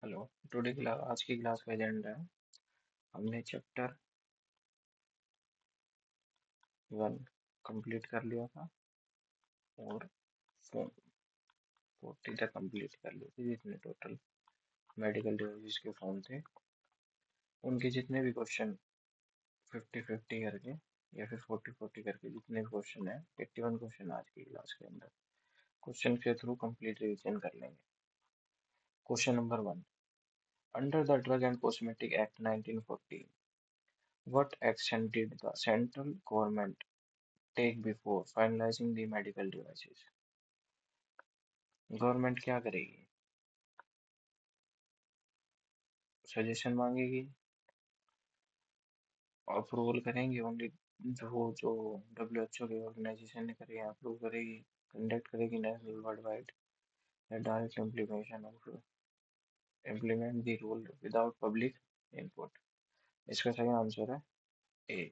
Hello. Today class आज की class का एजेंडा है। हमने चैप्टर 1 कंप्लीट कर लिया था और 40 तक कंप्लीट कर लिए थे। जितने टोटल मेडिकल डिवाइसेस के फॉर्म थे उनके जितने भी क्वेश्चन 50-50 करके या फिर 40-40 करके जितने भी क्वेश्चन है 81 क्वेश्चन आज की क्लास के अंदर क्वेश्चन के थ्रू कंप्लीट रिवीजन कर लेंगे। Question number 1, under the drug and cosmetic act 1914 what action did the central government take before finalizing the medical devices? Government क्या करेगी? सजेशन मांगेगी? अप्रूवल करेंगे ओनली? जो WHO की ऑर्गेनाइजेशन ने करे अप्रूव करेगी? कंडक्ट करेगी नेशनल वर्ल्ड वाइड या direct implement the rule without public input? इसका सही आंसर है ए।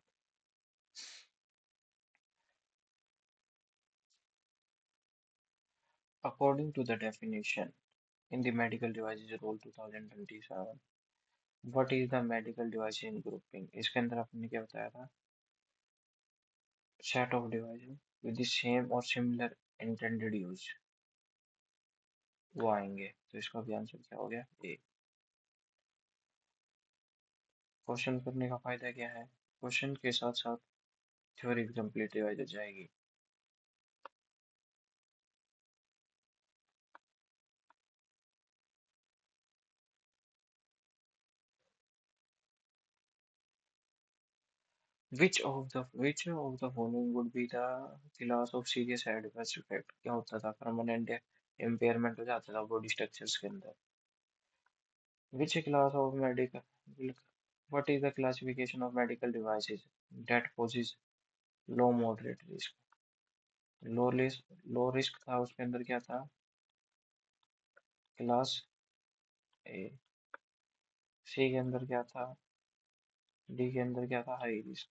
According to the definition in the Medical Devices Rule 2027, what is the medical device in grouping? इसके अंदर आपने क्या बताया था? Set of devices with the same or similar intended use वो आएंगे। तो इसका भी आंसर क्या हो गया? ए। क्वेश्चन करने का फायदा क्या है? क्वेश्चन के साथ साथ थ्योरी भी कंप्लीट रिवाइज हो जाएगी। which of the following would be the class of serious adverse effect? क्या होता था? परमानेंट इम्पेयरमेंट हो जाता था बॉडी स्ट्रक्चर्स के अंदर। which class of medical what is the classification of medical devices that poses low moderate risk? Low risk था, उसके अंदर क्या था? क्लास ए। सी के अंदर क्या था? डी के अंदर क्या था? High risk.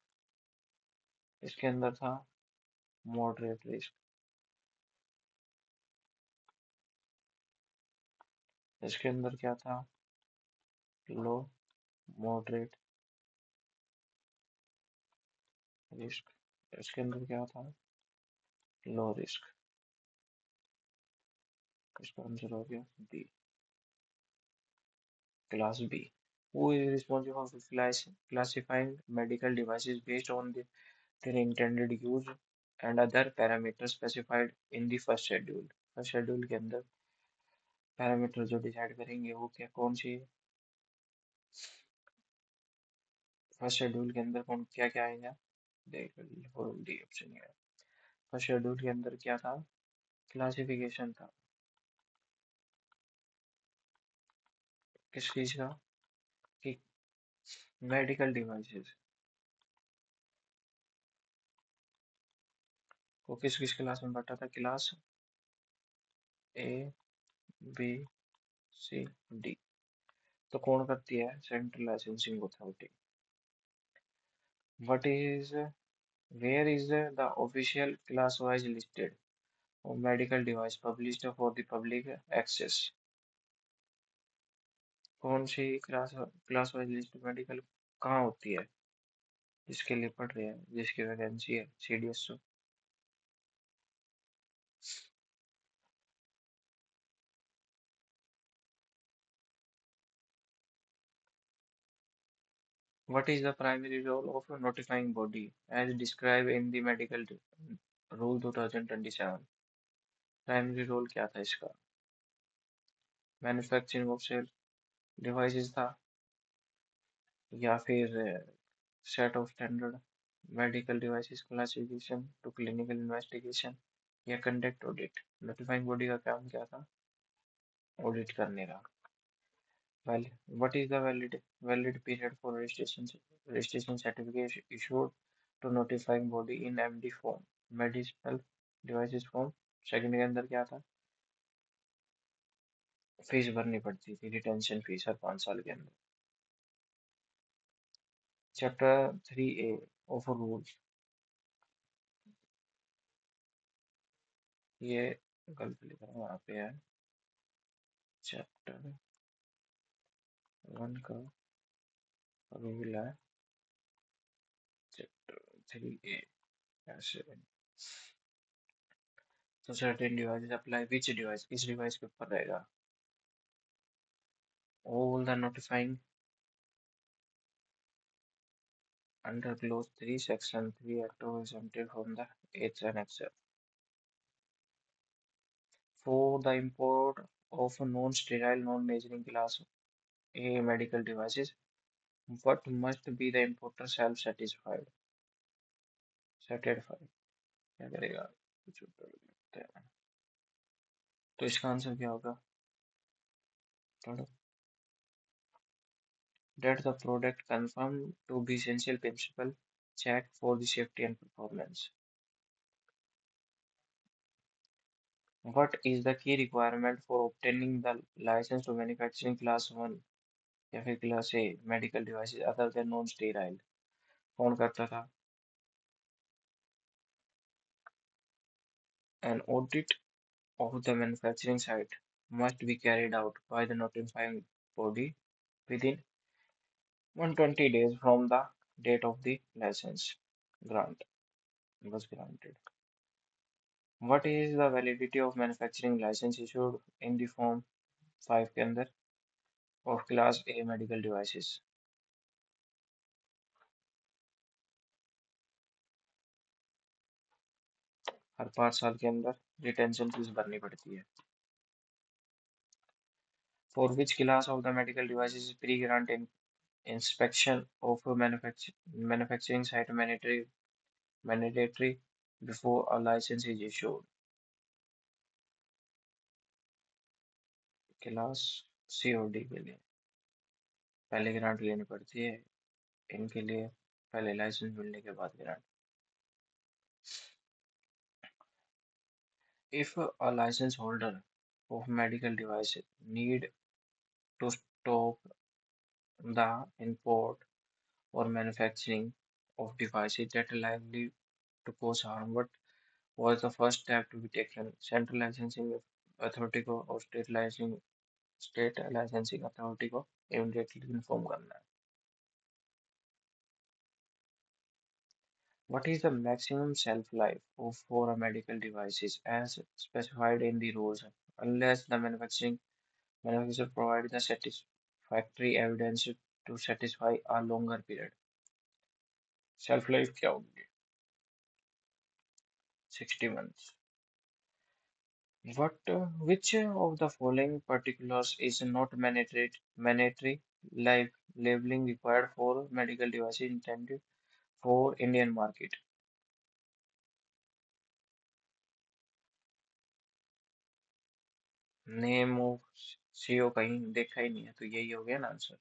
इसके अंदर था मॉडरेट रिस्क। इसके अंदर क्या था? लो मॉडरेट रिस्क। इसके अंदर क्या था? Low risk. इसका आंसर हो गया B, class B. Who is responsible for classifying medical devices based on their intended use and other parameters specified in the first schedule? First schedule के अंदर पैरामीटर जो डिसाइड करेंगे वो क्या कौन सी? फर्स्ट शेड्यूल के अंदर कौन क्या क्या आएगा? देख डी ऑप्शन है। फर्स्ट शेड्यूल के अंदर क्या था? क्लासिफिकेशन था। किस चीज का? कि मेडिकल डिवाइसेस को किस किस क्लास में बांटा था? Class A, B, C, D. तो कौन करती है? Central licensing authority. What is where is the official class wise listed of medical device published for the public access? कौन सी क्लास वाइज लिस्ट मेडिकल कहाँ होती है? जिसके लिए पढ़ रहे हैं, जिसकी वैकेंसी है? CDSO। What is the primary role of a notifying body as described in the medical rule 2027? Primary role क्या था इसका? मैन्युफैक्चरिंग ऑफ सेल डिवाइसेस था या फिर set of standard medical devices classification to clinical investigation या conduct audit? Notifying body का काम क्या था? ऑडिट करने का। What is the valid period for registration certificate issued to notifying body in MD form, medicinal devices form? Second के अंदर क्या था? फीस भरनी पड़ती थी, रिटेंशन फीस हर 5 साल के अंदर। चैप्टर 3A ऑफ रूल्स, ये गलत लिखा है, वहाँ पे है चैप्टर वन का रूल है चैप्टर 3A ऐसे। तो certain devices apply which device, किस डिवाइस के ऊपर रहेगा? All the notifying under clause 3 section 3 act of exempted from the eighth annexure. For the import of non-sterile non-measuring class A medical devices, what must be the importer self-satisfied? Satisfied क्या करेगा? कुछ उत्तर लिखते हैं। तो इसका आंसर क्या होगा? That the product confirmed to be essential principle check for the safety and performance. What is the key requirement for obtaining the license to manufacturing class 1 या फिर class A medical devices other than non-sterile? कौन करता था? An audit of the manufacturing site must be carried out by the notifying body within 120 days from the date of the license grant was granted. What is the validity of manufacturing license issued in the form 5 के अंदर of class A medical devices? हर 5 साल के अंदर retention fees भरनी पड़ती है। For which class of the medical devices is pre-grant inspection of a manufacturing site mandatory before a license is issued? Class C और D के लिए पहले ग्रांट लेनी पड़ती है, इनके लिए पहले लाइसेंस मिलने के बाद grant. If a license holder of medical device need to stop the import or manufacturing of devices that are likely to cause harm, what was the first step to be taken? Central licensing authority को और state licensing authority को immediately inform करना है। What is the maximum shelf life for a medical devices as specified in the rules unless the manufacturer provides the satisfactory evidence to satisfy a longer period? Shelf life क्या होगी? 60 months. Which of the following particulars is not mandatory labeling required for medical devices intended for Indian market? Name of CO कहीं देखा ही नहीं है, तो यही हो गया ना answer.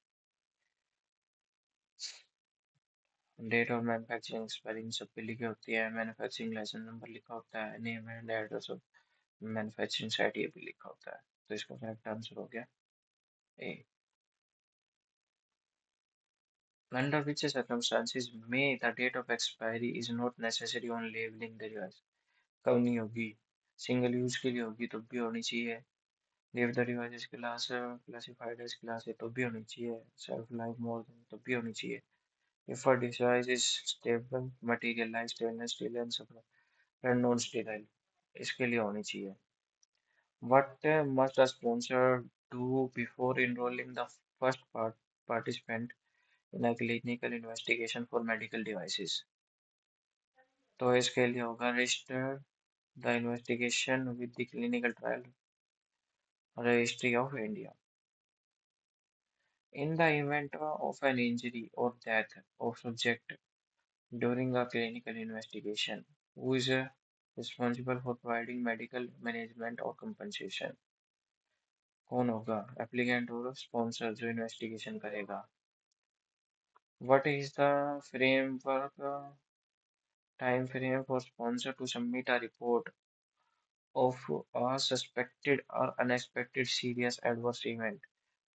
Date of manufacturing spelling सब पे लिखी होती है, मैन्युफैक्चरिंग लाइसेंस नंबर लिखा होता है, name and address of manufacturing site ये भी लिखा होता है, तो इसका करेक्ट आंसर हो गया ए। Under which circumstances may the date of expiry is not necessary on labeling the device? कब नहीं होगी? सिंगल यूज के लिए होगी तो भी होनी चाहिए। If the device is classified as class A तो भी होनी चाहिए। Shelf life more than तो भी होनी चाहिए। If a device is stable material like stainless steel and super and non-sterile इसके लिए होनी चाहिए। What must a sponsor do before enrolling the first participant in a clinical investigation for medical devices? तो इसके लिए होगा register the investigation with the clinical trial registry of India. In the event of an injury or death of subject during a clinical investigation, who is responsible for providing medical management or compensation? कौन होगा? Applicant और sponsor जो investigation करेगा। What is the time frame for sponsor to submit a report of a suspected or unexpected serious adverse event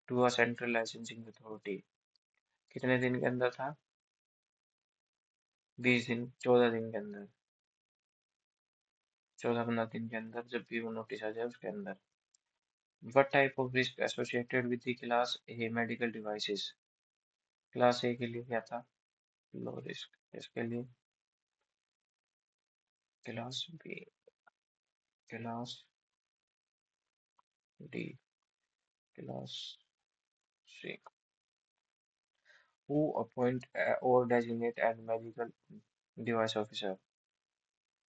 to a central licensing authority? कितने दिन के अंदर था? 20 दिन, 14 दिन के अंदर, 14-15 दिन के अंदर, जब भी वो नोटिस आ जाए उसके अंदर। What type of risk associated with the class A medical devices? Class A के लिए क्या था? Low risk. इसके लिए class B, class D, class C. Who appoint or designate as medical device officer?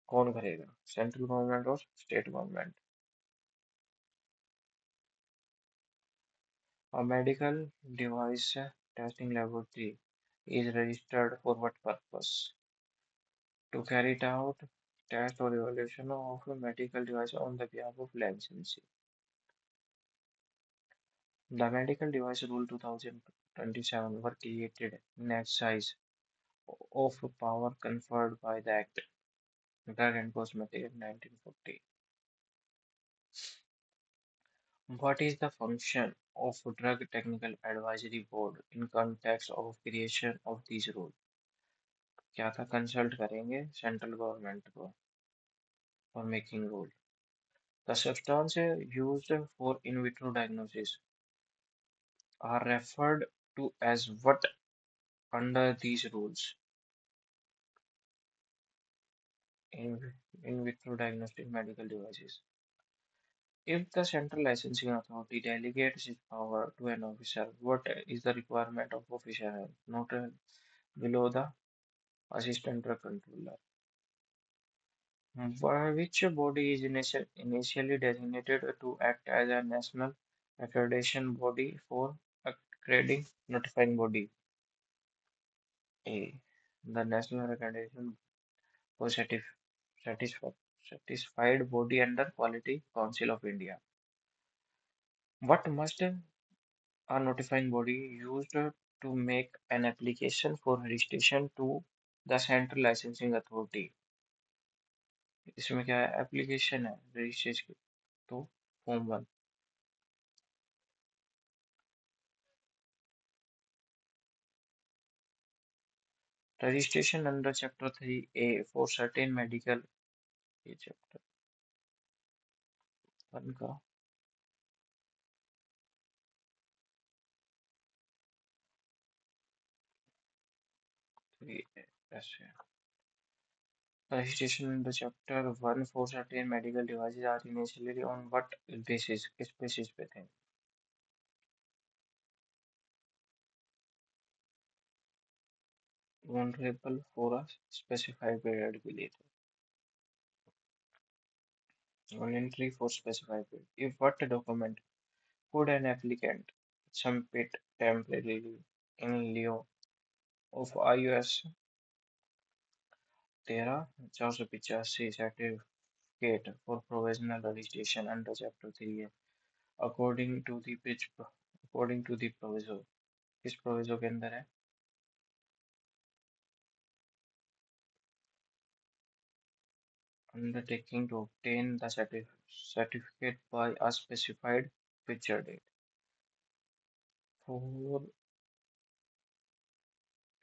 कौन करेगा? सेंट्रल गवर्नमेंट और state government. A medical device testing laboratory is registered for what purpose? To carry it out test or evaluation of a medical device on the behalf of licensee. The Medical Device Rule 2027 were created in exercise of power conferred by the Act Drug and Cosmetic Act 1940. What is the function of Drug Technical Advisory Board in context of creation of these rules? क्या था? Consult करेंगे central government को for making rule. The substance used for in vitro diagnosis are referred to as what under these rules? In, in vitro diagnostic medical devices. If the central licensing authority delegates its power to an officer, what is the requirement of officer? Not below the assistant drug controller. Which body is initially designated to act as a national accreditation body for accrediting notifying body? A. The National Accreditation for Satisfi- Satisfied Body under Quality Council of India. What must a notifying body use to make an application for registration to the Central Licensing Authority? इसमें क्या है? Application है registration की, तो form 1। Registration under Chapter 3A for certain medical, ये Chapter 1 का three ऐसे। Registration under Chapter 1 for certain medical devices are initially on what basis? किस basis पे थे? Vulnerable for a specified period के लिए थे। Voluntary for specified period. If what document could an applicant submit temporarily in lieu of iOS 13/485 certificate for provisional registration under Chapter 3A according to the according to the proviso? किस proviso के अंदर है? Undertaking to obtain the certificate by a specified future date. For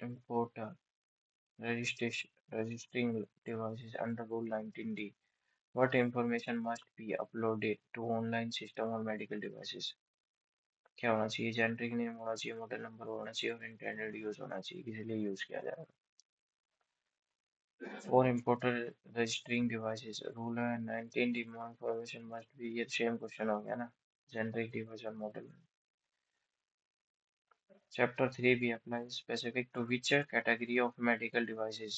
importer registering devices under Rule 19D, what information must be uploaded to online system or medical devices? क्या होना चाहिए? Generic name होना चाहिए, model number होना चाहिए और intended use होना चाहिए, किस लिए यूज किया जाएगा। For importer registering devices, Rule 19D, more information must be, ये सेम क्वेश्चन हो गया ना, जेनरिक डिवाइस और model. Chapter 3B applies specific to which category of medical devices?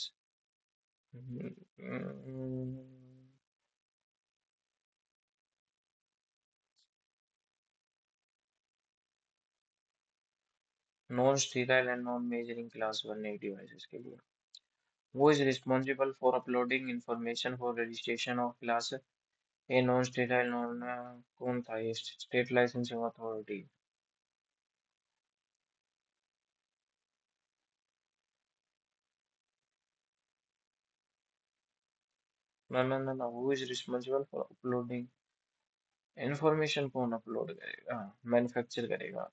Non-sterile and non-measuring class 1A devices के लिए। Who is responsible for uploading information for registration of class A non-sterile non कौन था ये? State licensing authority। ना who is responsible for uploading information? कौन upload करेगा? Manufacture करेगा।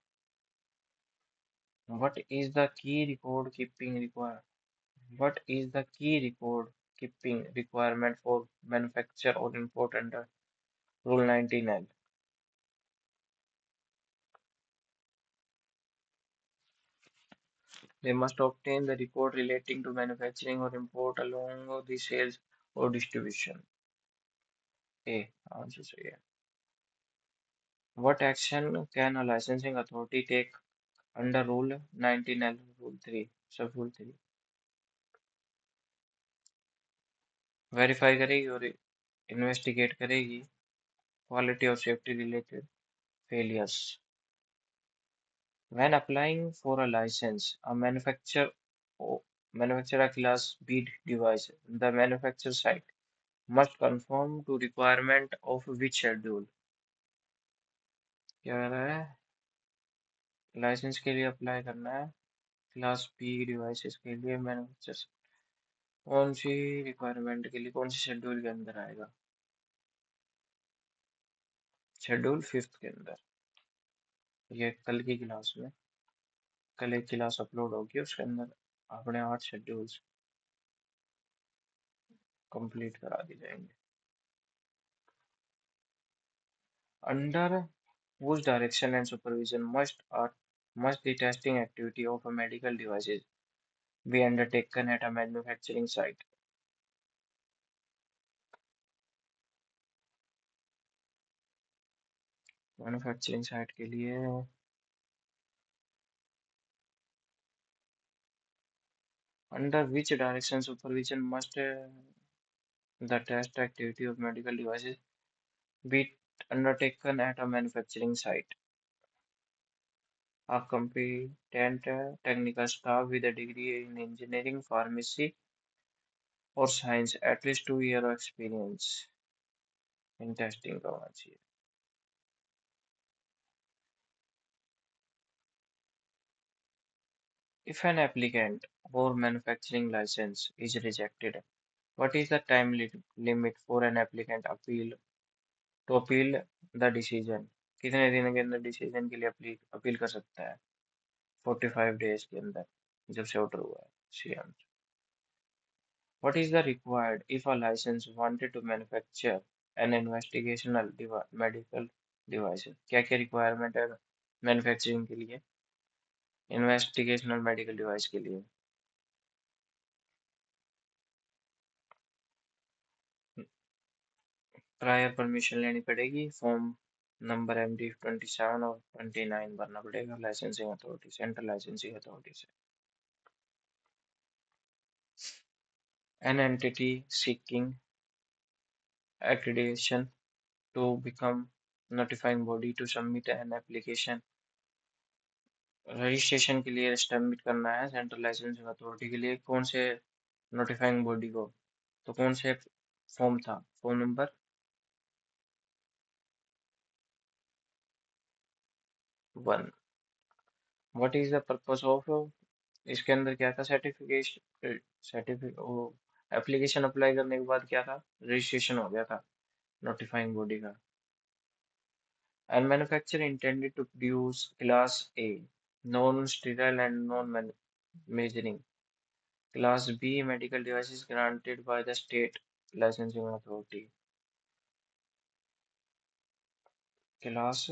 What is the key record keeping require? What is the key record keeping requirement for manufacture or import under Rule 19L? They must obtain the report relating to manufacturing or import along with the sales or distribution. A. Answer सही है. What action can a licensing authority take under Rule 19L Rule 3? Sub Rule 3. Verify करेगी और investigate करेगी quality or safety related failures. When applying for a license, a manufacturer a Class B device, the manufacturer site must conform to requirement of which schedule? क्या कह रहा है? Licence के लिए apply करना है क्लास बी डिवाइसेस के लिए मैन्युफैक्चर कौन सी रिक्वायरमेंट के लिए कौन सी शेड्यूल के अंदर आएगा? शेड्यूल 5th के अंदर. ये कल की क्लास में कल एक क्लास अपलोड होगी उसके अंदर अपने 8 शेड्यूल्स कंप्लीट करा दी जाएंगे. Under whose direction and supervision must the testing activity of a medical devices be undertaken at a manufacturing site? Manufacturing site के लिए under which direction supervision must the test activity of medical devices be undertaken at a manufacturing site? A competent technical staff with a degree in engineering, pharmacy, or science, at least 2 years of experience in testing का होना चाहिए. If an applicant or manufacturing license is rejected, what is the time limit for an applicant to appeal the decision? कितने दिन के अंदर decision के लिए appeal कर सकता है? 45 days के अंदर जब से ऑर्डर हुआ है. CM. What is the required if a license wanted to manufacture an investigational medical device? क्या क्या रिक्वायरमेंट है मैन्युफैक्चरिंग के लिए इन्वेस्टिगेशनल मेडिकल डिवाइस के लिए? प्रायर परमिशन लेनी पड़ेगी. फॉर्म नंबर MD 27 और 29 भरना पड़ेगा licensing authority central licensing authority से. An entity seeking accreditation to become notifying body to submit an application. Registration के लिए सबमिट करना है सेंट्रल लाइसेंसिंग अथॉरिटी के लिए कौन से नोटिफाइंग बॉडी को? तो कौन से फॉर्म था? Form number 1. What is the purpose of इसके अंदर क्या था? सर्टिफिकेट एप्लीकेशन अप्लाई करने के बाद क्या था? रजिस्ट्रेशन हो गया था नोटिफाइंग बॉडी का. And manufacturer intended to produce class A non sterile and non measuring class B medical devices granted by the state licensing authority. Class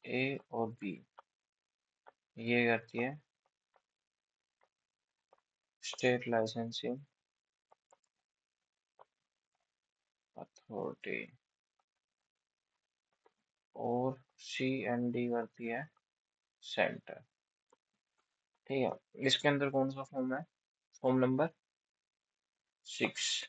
A और बी ये करती है स्टेट लाइसेंसिंग अथॉरिटी और सी and D करती है centre. ठीक है. इसके अंदर कौन सा फॉर्म है? Form number 6.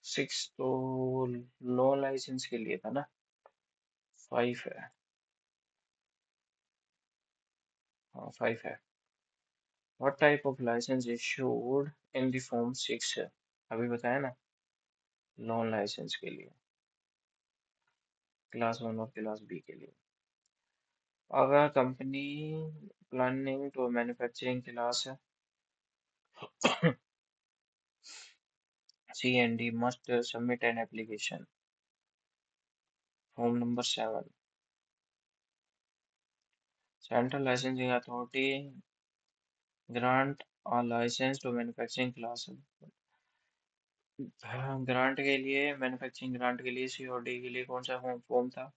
6 तो लो लाइसेंस के लिए था ना. 5 है. हाँ 5 है. What type of licence issued in the form 6 है अभी बताया ना. नॉन लाइसेंस के लिए क्लास 1 और क्लास बी के लिए. अगर company planning to manufacturing class C and D must submit an application. Form number 7. Central Licensing Authority grant a license to manufacturing class grant के लिए, मैन्युफैक्चरिंग ग्रांट के लिए, सीओडी के लिए कौन सा फॉर्म फॉर्म था?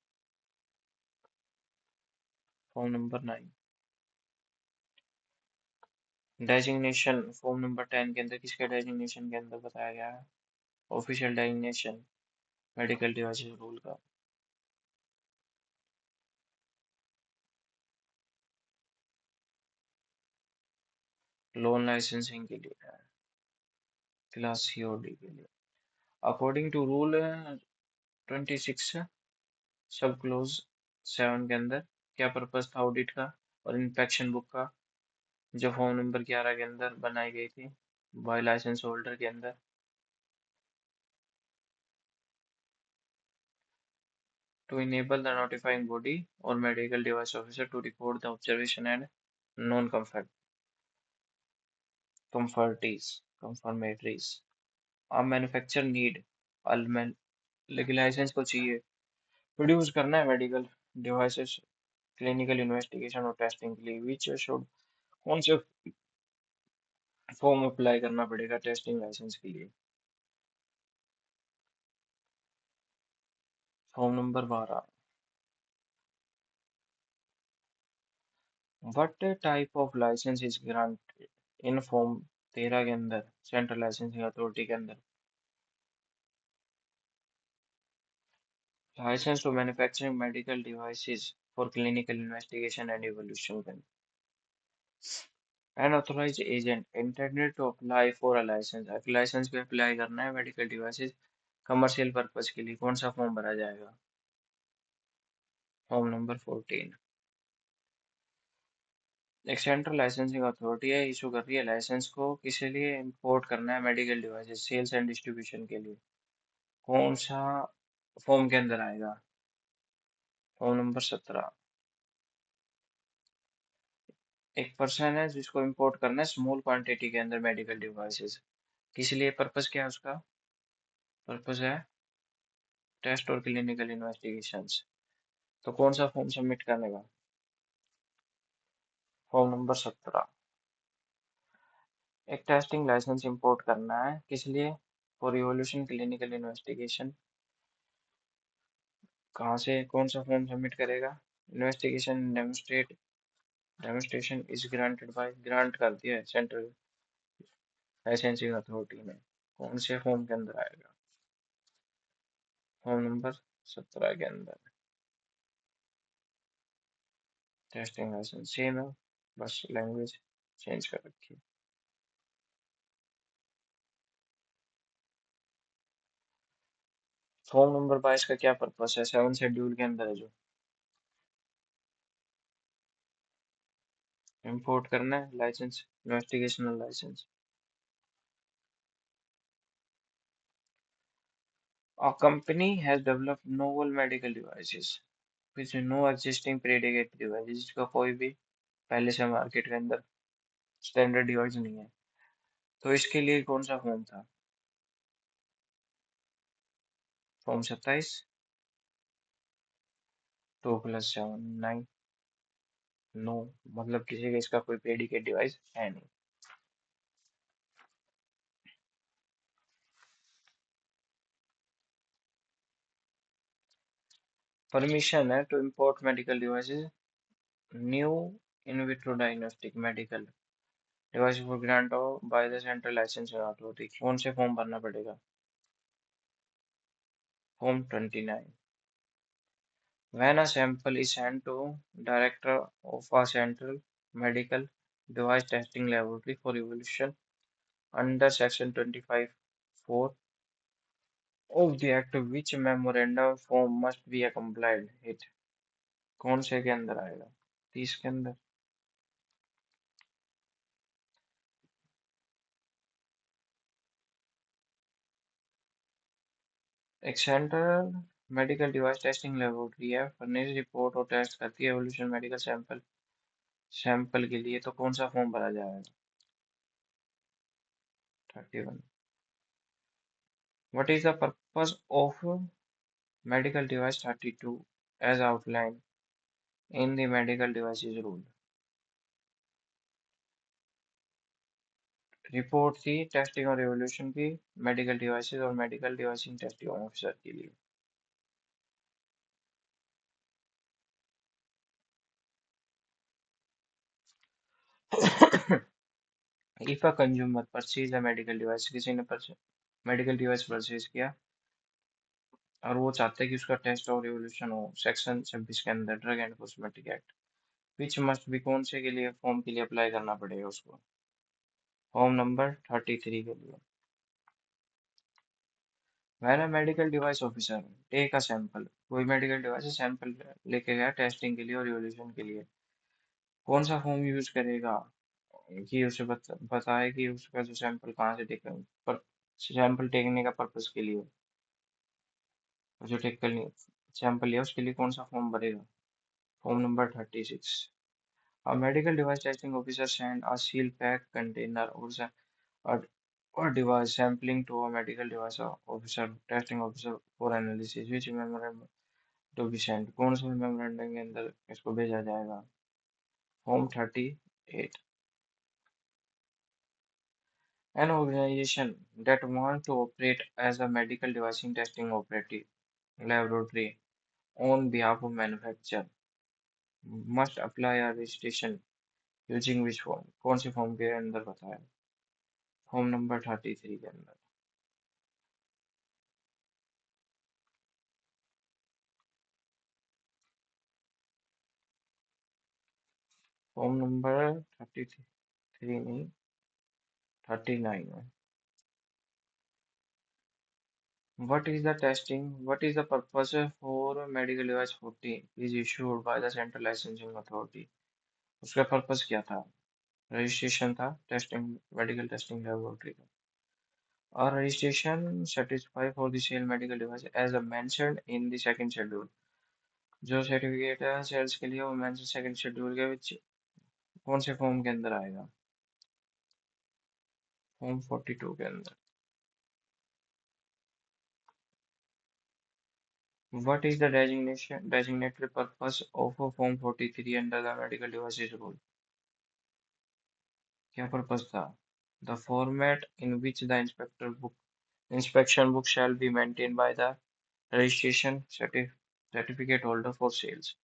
Form number 9। Designation form number 10 के अंदर किसके डेजिग्नेशन के अंदर बताया गया है? Official designation medical devices rule का। लोन लाइसेंसिंग के लिए है, क्लास सीओडी के लिए। अकॉर्डिंग टू रूल 26 सब क्लोज 7 के अंदर क्या पर्पस था ऑडिट का और इंस्पेक्शन बुक का, जो फॉर्म नंबर 11 के अंदर बनाई गई थी बाय लाइसेंस होल्डर के अंदर? To enable the notifying body और medical device officer to record the observation and non conformities. अब मैन्युफैक्चर नीड लाइसेंस को चाहिए प्रोड्यूस करना है मेडिकल डिवाइसेस क्लिनिकल इन्वेस्टिगेशन और टेस्टिंग के लिए, विच शुड कौन से फॉर्म अप्लाई करना पड़ेगा टेस्टिंग लाइसेंस के लिए? Form number 12। What type of licence is granted in form 13 के अंदर सेंट्रल लाइसेंसिंग अथॉरिटी के अंदर? Licence to manufacturing medical devices for clinical investigation and evolution के अंदर। An authorised agent intended to apply for a licence, एक licence पे apply करना है मेडिकल डिवाइसेस कमर्शियल पर्पज के लिए, कौन सा फॉर्म भरा जाएगा? Form number 14। एक सेंट्रल लाइसेंसिंग अथॉरिटी है, इशू कर रही है लाइसेंस को किस लिए? इंपोर्ट करना है medical devices sales and distribution के लिए, कौन सा फॉर्म के अंदर आएगा? Form number 17। एक पर्सन है जिसको इंपोर्ट करना है स्मॉल क्वांटिटी के अंदर मेडिकल डिवाइसेस, किस लिए? पर्पस क्या है उसका? पर्पस है टेस्ट और क्लिनिकल इन्वेस्टिगेशंस। तो कौन सा फॉर्म सबमिट करने का? Form number 17। एक टेस्टिंग लाइसेंस इंपोर्ट करना है किस लिए? For revolution clinical investigation. कहाँ से कौन सा फॉर्म सबमिट करेगा? Investigation demonstration is granted by, grant कर दिया है सेंट्रल लाइसेंसिंग अथॉरिटी ने, कौन से फॉर्म के अंदर आएगा? फॉर्म नंबर 17 के अंदर। टेस्टिंग लाइसेंस सेम है, बस लैंग्वेज चेंज कर रखी है। फॉर्म नंबर 22 का क्या पर्पस है? 7 शेड्यूल के अंदर है जो इंपोर्ट करना है licence, investigational licence. A company has developed novel medical devices with no existing predicate devices, जिसका कोई भी पहले से मार्केट के अंदर स्टैंडर्ड डिवाइस नहीं है, तो इसके लिए कौन सा फॉर्म था? फॉर्म 27। 2+7 9। नो, मतलब किसी का इसका कोई प्रेडिकेट डिवाइस है नहीं। परमिशन है to import medical devices new in vitro diagnostic medical device for grant by the central licensing authority, कौन से फॉर्म भरना पड़ेगा? Form 29। When a sample is sent to director of a central medical device testing laboratory for evaluation under section 25(4) of the Act, which memorandum form must be complied with? कौन से के अंदर आएगा? 30 के अंदर। एक central medical device testing laboratory है, furnish report और टेस्ट करती है एवोल्यूशन मेडिकल सैंपल सैंपल के लिए, तो कौन सा फॉर्म भरा जाएगा? 31। What is the purpose of medical device 32 as outlined in the medical devices rule? Report थी टेस्टिंग और रिवोल्यूशन की, मेडिकल डिवाइसेस और मेडिकल डिवाइसिंग टेस्टिंग ऑफिसर के लिए। If a consumer purchase a medical device, किसी ने मेडिकल डिवाइस परचेज किया और वो चाहते हैं कि उसका टेस्ट और रिवोल्यूशन हो, सेक्शन 26 के अंदर drug and cosmetic act, which must be, कौन से के लिए फॉर्म के लिए अप्लाई करना पड़ेगा उसको? फॉर्म नंबर 33 के लिए। When a medical device officer take a sample, कोई मेडिकल डिवाइस सैंपल लेके गया टेस्टिंग के लिए और रिवोल्यूशन के लिए, कौन सा फॉर्म यूज करेगा कि उसे बताए कि उसका जो सैंपल कहाँ से टेकन पर सैंपल टेकने का पर्पस के लिए, जो टेक करनी सैंपल लिया उसके लिए कौन सा फॉर्म भरेगा? Form number 36। A medical device testing officer send a seal pack container or, or device sampling to a medical device officer, testing officer for analysis, which memorandum to be sent, कौन से memorandum के अंदर इसको भेजा जाएगा? Form 38। An organization that wants to operate as a medical device testing operative laboratory on behalf of manufacturer must apply a registration using which form, कौन से form के अंदर बताया? फॉर्म नंबर 33 के अंदर। फॉर्म नंबर 33 नहीं, 39 में। What is the purpose for medical device 40 is issued by the central licensing authority? उसका पर्पस क्या था? रजिस्ट्रेशन था टेस्टिंग, मेडिकल टेस्टिंग लेबोरेटरी का। और registration certify for the sale medical device as mentioned in the second schedule, जो certificate है sales के लिए वो मेंशन सेकंड शेड्यूल के विच कौन से फॉर्म के अंदर आएगा? फॉर्म 42 के अंदर। What is the designated purpose of a Form 43 under the medical devices rule? क्या पर्पस था? The format in which the inspection book shall be maintained by the registration certificate holder for sales.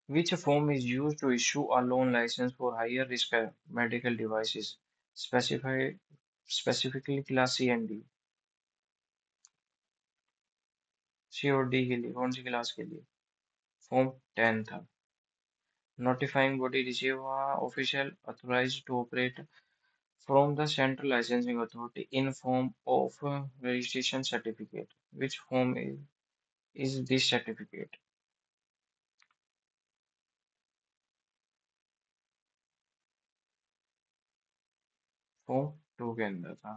Which form is used to issue a loan license for higher risk medical devices, specifically class C and D? C और D के लिए कौन सी class के लिए? Form 10 था। Notifying body receive official authorized to operate from the central licensing authority in form of registration certificate. Which form is this certificate? Form 2 के अंदर था।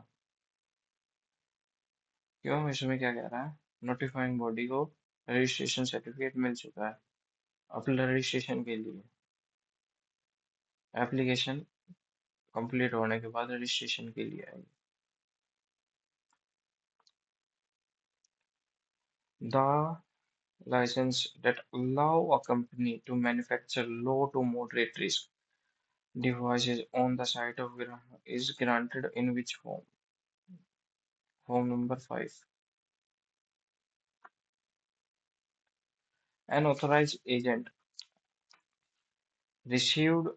क्यों, इसमें क्या कह रहा है? नोटिफाइंग बॉडी को रजिस्ट्रेशन सर्टिफिकेट मिल चुका है अपने रजिस्ट्रेशन के लिए, एप्लीकेशन कंप्लीट होने के बाद रजिस्ट्रेशन के लिए आएगी। The license that allow a company to manufacture low to moderate risk devices on the site of is granted in which form? Form number 5. An authorized agent received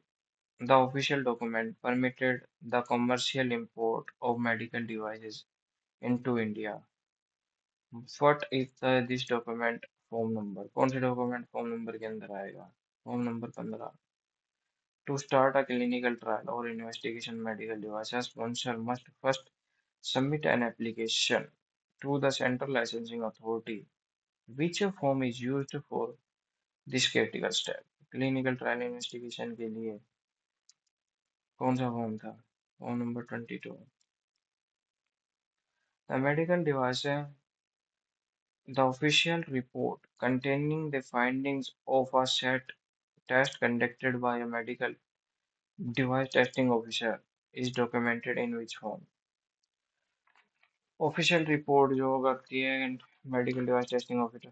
the official document permitted the commercial import of medical devices into India. What is this document form number? कौन से document form number के अंदर आएगा? Form number 15. To start a clinical trial or investigation, medical device sponsor must first submit an application to the central licensing authority. Which form is used for this critical step? Clinical trial investigation के लिए कौन सा form था? Form number 22। The medical device, the official report containing the findings of a set test conducted by a medical device testing officer is documented in which form? Official report जो करती है medical device testing officer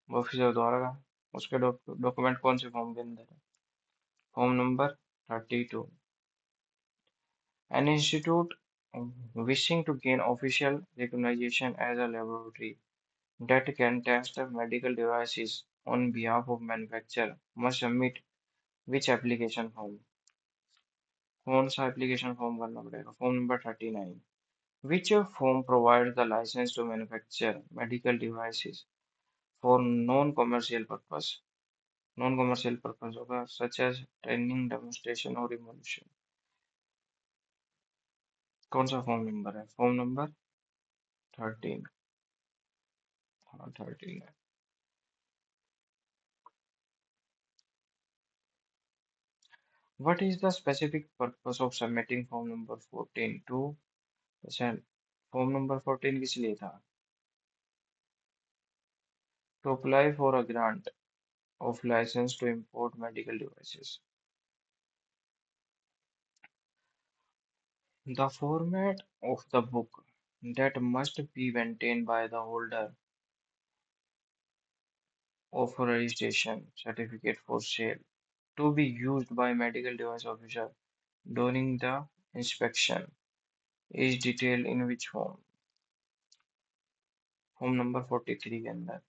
officer द्वारा, उसके document कौन से form के अंदर है? Form number 32। An institute wishing to gain official recognition as a laboratory that can test medical devices on behalf of manufacturer must submit which application form? कौन सा application form भरना पड़ेगा? Form number 39. Which form provides the license to manufacture medical devices for non-commercial purpose? Non-commercial purpose होगा such as training, demonstration और evaluation. कौन सा form number है? Form number 13. हाँ 13 है. What is the specific purpose of submitting form number 14 to percent? Form number 14 किस लिए था? To apply for a grant of license to import medical devices. The format of the book that must be maintained by the holder of a registration certificate for sale to be used by medical device officer during the inspection is detailed in which form? Form number 43 के अंदर.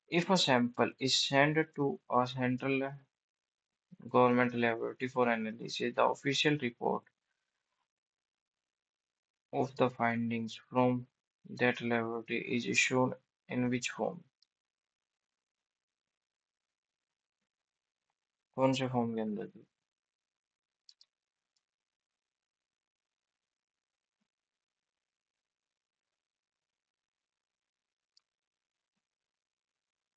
If a sample is sent to a central government laboratory for analysis, the official report of the findings from that laboratory is issued in which form? कौन से form के अंदर थी?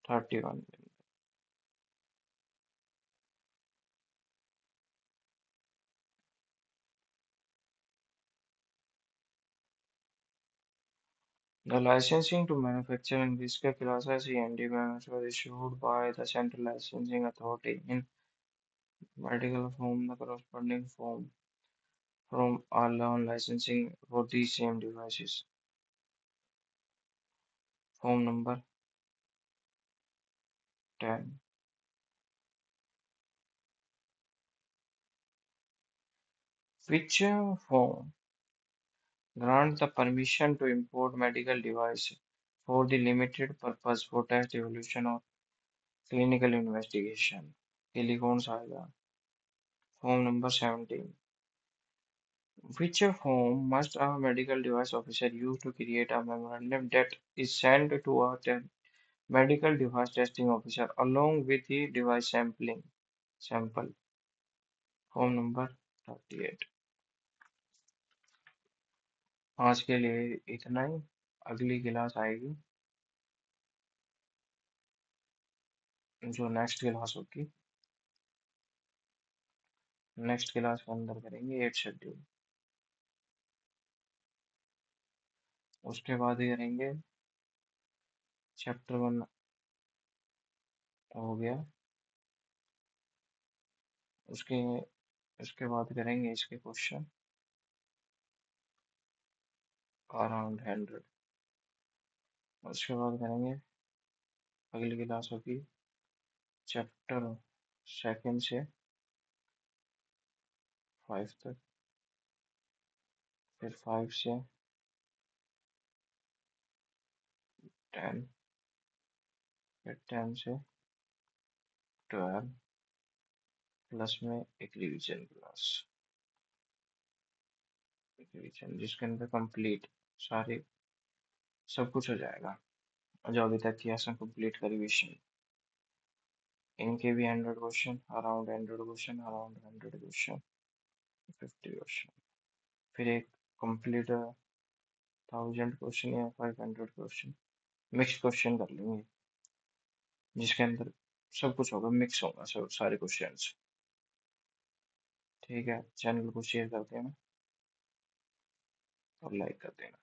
31 के अंदर. The licensing to manufacture and viscous classes CND was issued by the Central Licensing Authority in medical form, the corresponding form from all licensing for these same devices. Form number 10. Which form grant the permission to import medical device for the limited purpose for test evaluation or clinical investigation? के लिए कौन सा आएगा? Form number 17. Which form must a medical device officer use to create a memorandum that is sent to a medical device testing officer along with the device sample? Form number 38. आज के लिए इतना ही. अगली क्लास आएगी जो next class होगी. Next class के अंदर करेंगे 8 शेड्यूल. उसके बाद करेंगे चैप्टर 1 हो गया. उसके उसके बाद करेंगे इसके क्वेश्चन अराउंड 100. उसके बाद करेंगे अगली क्लास होगी चैप्टर 2 से 5 तक. फिर 5 से 10. फिर 10 से 12 प्लस में एक रिवीजन क्लास. रिवीजन जिसके अंदर कंप्लीट सारे सब कुछ हो जाएगा जो अभी तक किया सब कंप्लीट का रिवीजन. इनके भी 100 question around 100 question around 100 question 50 question. फिर एक कंप्लीट 1000 क्वेश्चन या 500 क्वेश्चन मिक्स क्वेश्चन कर लेंगे जिसके अंदर सब कुछ होगा मिक्स होगा सब सारे क्वेश्चंस. ठीक है. चैनल को शेयर कर देना और लाइक कर देना.